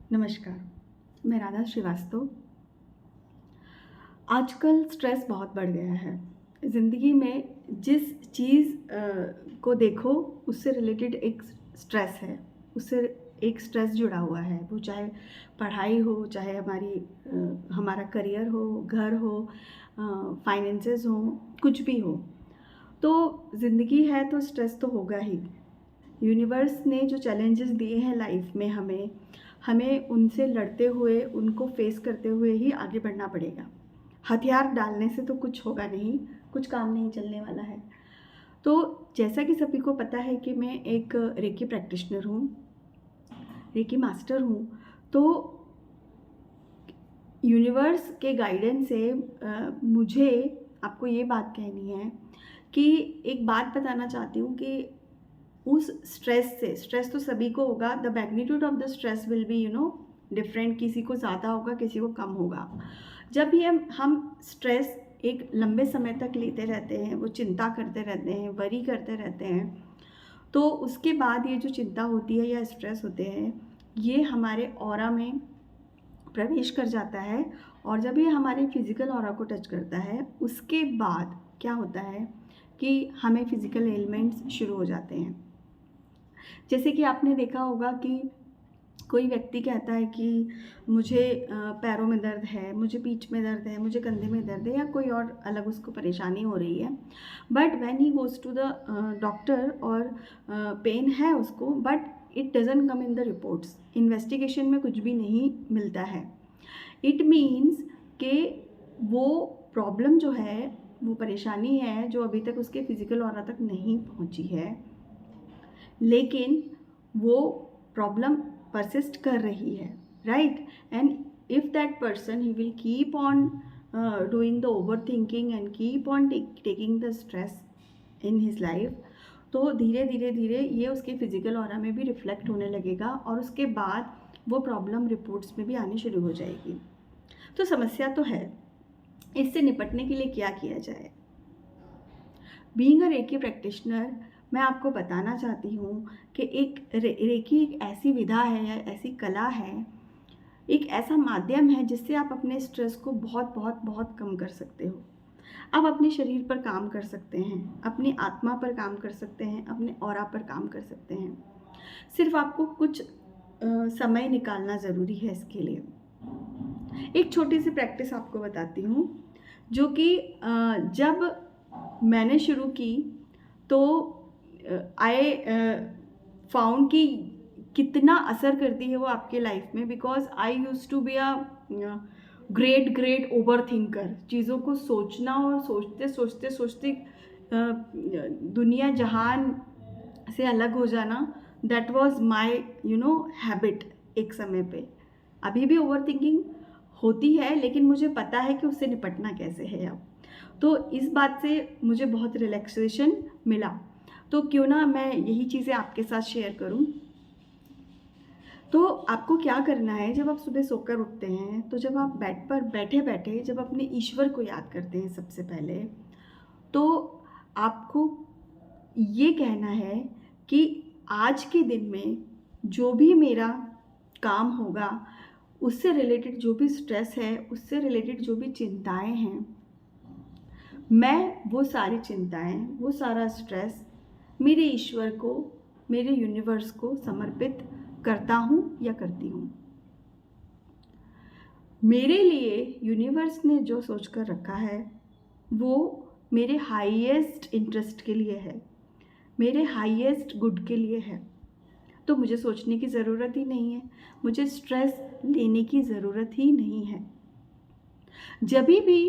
नमस्कार, मैं राधा श्रीवास्तव। आजकल स्ट्रेस बहुत बढ़ गया है। ज़िंदगी में जिस चीज़ को देखो उससे रिलेटेड एक स्ट्रेस है, उससे एक स्ट्रेस जुड़ा हुआ है। वो चाहे पढ़ाई हो, चाहे हमारा करियर हो, घर हो, फाइनेंसेस हो, कुछ भी हो। तो ज़िंदगी है तो स्ट्रेस तो होगा ही। यूनिवर्स ने जो चैलेंजेस दिए हैं लाइफ में हमें, हमें उनसे लड़ते हुए, उनको फेस करते हुए ही आगे बढ़ना पड़ेगा। हथियार डालने से तो कुछ होगा नहीं, कुछ काम नहीं चलने वाला है। तो जैसा कि सभी को पता है कि मैं एक रेकी प्रैक्टिशनर हूँ, रेकी मास्टर हूँ। तो यूनिवर्स के गाइडेंस से मुझे आपको ये बात कहनी है कि एक बात बताना चाहती हूँ कि उस स्ट्रेस तो सभी को होगा। The magnitude of the stress will be different. किसी को ज़्यादा होगा, किसी को कम होगा। जब भी हम स्ट्रेस एक लंबे समय तक लेते रहते हैं, वो चिंता करते रहते हैं, वरी करते रहते हैं, तो उसके बाद ये जो चिंता होती है या स्ट्रेस होते हैं, ये हमारे ऑरा में प्रवेश कर जाता है। और जब ये हमारे फिज़िकल ऑरा को टच करता है, उसके बाद क्या होता है कि हमें फिज़िकल एलिमेंट्स शुरू हो जाते हैं। जैसे कि आपने देखा होगा कि कोई व्यक्ति कहता है कि मुझे पैरों में दर्द है, मुझे पीठ में दर्द है, मुझे कंधे में दर्द है, या कोई और अलग उसको परेशानी हो रही है। But when he goes to the doctor और पेन है उसको, but it doesn't come in the reports. Investigation में कुछ भी नहीं मिलता है। इट मीन्स कि वो प्रॉब्लम जो है, वो परेशानी है जो अभी तक उसके फिज़िकल ऑरा तक नहीं पहुंची है, लेकिन वो प्रॉब्लम परसिस्ट कर रही है, right? And if that person he will keep on doing the over thinking and keep on taking the stress in his life, तो धीरे धीरे धीरे ये उसके फिजिकल ऑरा में भी रिफ्लेक्ट होने लगेगा और उसके बाद वो प्रॉब्लम रिपोर्ट्स में भी आनी शुरू हो जाएगी। तो समस्या तो है, इससे निपटने के लिए क्या किया जाए? बीइंग अ रेकी प्रैक्टिशनर, मैं आपको बताना चाहती हूँ कि रेकी एक ऐसी विधा है या ऐसी कला है, एक ऐसा माध्यम है जिससे आप अपने स्ट्रेस को बहुत बहुत बहुत कम कर सकते हो। आप अपने शरीर पर काम कर सकते हैं, अपनी आत्मा पर काम कर सकते हैं, अपने ऑरा पर काम कर सकते हैं। सिर्फ आपको कुछ समय निकालना ज़रूरी है इसके लिए। एक छोटी सी प्रैक्टिस आपको बताती हूँ, जो कि जब मैंने शुरू की तो आई फाउंड कि कितना असर करती है वो आपके लाइफ में। Because I use to be a great great overthinker. चीज़ों को सोचना और सोचते सोचते सोचते दुनिया जहान से अलग हो जाना, दैट वॉज माई हैबिट एक समय पे। अभी भी ओवर थिंकिंग होती है, लेकिन मुझे पता है कि उससे निपटना कैसे है अब। तो इस बात से मुझे बहुत रिलैक्सेशन मिला। तो क्यों ना मैं यही चीज़ें आपके साथ शेयर करूं। तो आपको क्या करना है, जब आप सुबह सोकर उठते हैं, तो जब आप बेड पर बैठे बैठे जब अपने ईश्वर को याद करते हैं सबसे पहले, तो आपको ये कहना है कि आज के दिन में जो भी मेरा काम होगा, उससे रिलेटेड जो भी स्ट्रेस है, उससे रिलेटेड जो भी चिंताएं हैं, मैं वो सारी चिंताएं, वो सारा स्ट्रेस मेरे ईश्वर को, मेरे यूनिवर्स को समर्पित करता हूँ या करती हूँ। मेरे लिए यूनिवर्स ने जो सोच कर रखा है वो मेरे हाईएस्ट इंटरेस्ट के लिए है, मेरे हाईएस्ट गुड के लिए है। तो मुझे सोचने की ज़रूरत ही नहीं है, मुझे स्ट्रेस लेने की ज़रूरत ही नहीं है। जब भी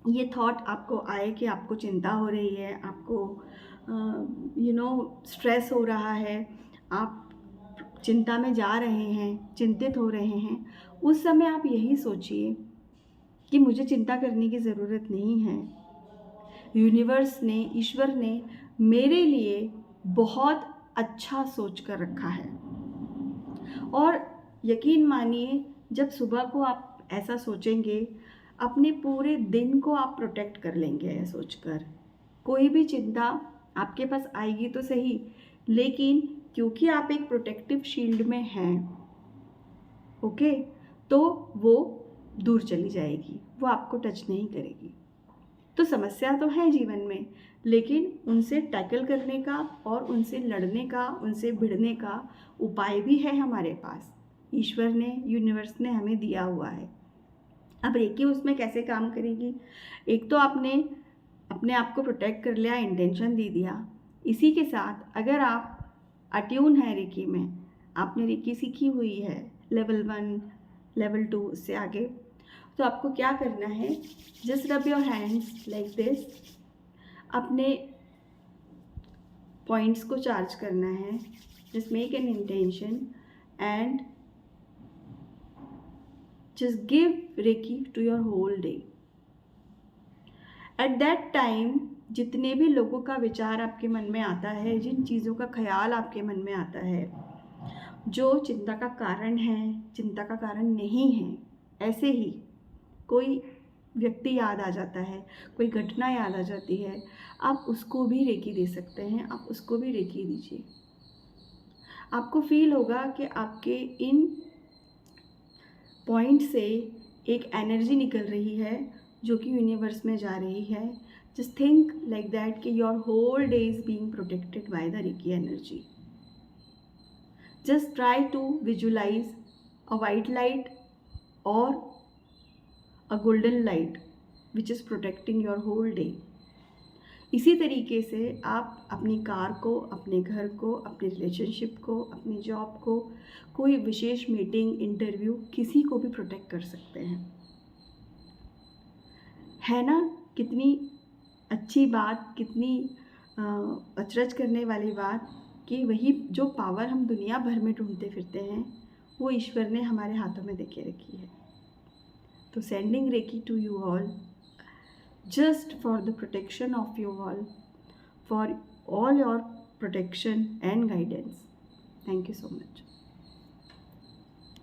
ये थॉट आपको आए कि आपको चिंता हो रही है, आपको स्ट्रेस हो रहा है, आप चिंता में जा रहे हैं, चिंतित हो रहे हैं, उस समय आप यही सोचिए कि मुझे चिंता करने की ज़रूरत नहीं है। यूनिवर्स ने, ईश्वर ने मेरे लिए बहुत अच्छा सोच कर रखा है। और यकीन मानिए, जब सुबह को आप ऐसा सोचेंगे, अपने पूरे दिन को आप प्रोटेक्ट कर लेंगे। ऐसा सोचकर कोई भी चिंता आपके पास आएगी तो सही, लेकिन क्योंकि आप एक प्रोटेक्टिव शील्ड में हैं, ओके, तो वो दूर चली जाएगी, वो आपको टच नहीं करेगी। तो समस्या तो है जीवन में, लेकिन उनसे टैकल करने का और उनसे लड़ने का, उनसे भिड़ने का उपाय भी है हमारे पास। ईश्वर ने, यूनिवर्स ने हमें दिया हुआ है। अब रेकी उसमें कैसे काम करेगी? एक तो आपने अपने आप को प्रोटेक्ट कर लिया, इंटेंशन दे दिया। इसी के साथ अगर आप अट्यून है रेकी में, आपने रेकी सीखी हुई है लेवल 1, लेवल 2 उससे आगे, तो आपको क्या करना है, just rub your hands like this, अपने पॉइंट्स को चार्ज करना है, just make an intention and just give reiki to your whole day. At that time जितने भी लोगों का विचार आपके मन में आता है, जिन चीज़ों का ख्याल आपके मन में आता है, जो चिंता का कारण है, चिंता का कारण नहीं है, ऐसे ही कोई व्यक्ति याद आ जाता है, कोई घटना याद आ जाती है, आप उसको भी रेकी दे सकते हैं, आप उसको भी रेकी दीजिए। आपको फील होगा कि आपके इन पॉइंट से एक एनर्जी निकल रही है जो कि यूनिवर्स में जा रही है। जस्ट थिंक लाइक दैट कि your whole day is being protected by the reiki energy. Just try to visualise a white light और a golden light which is protecting your whole day. इसी तरीके से आप अपनी कार को, अपने घर को, अपने रिलेशनशिप को, अपनी जॉब को, कोई विशेष मीटिंग, इंटरव्यू, किसी को भी प्रोटेक्ट कर सकते हैं। है ना कितनी अच्छी बात, कितनी अचरज करने वाली बात कि वही जो पावर हम दुनिया भर में ढूंढते फिरते हैं, वो ईश्वर ने हमारे हाथों में देके रखी है। तो sending reiki to you all, just for the protection of you all, for all your protection and guidance. Thank you so much.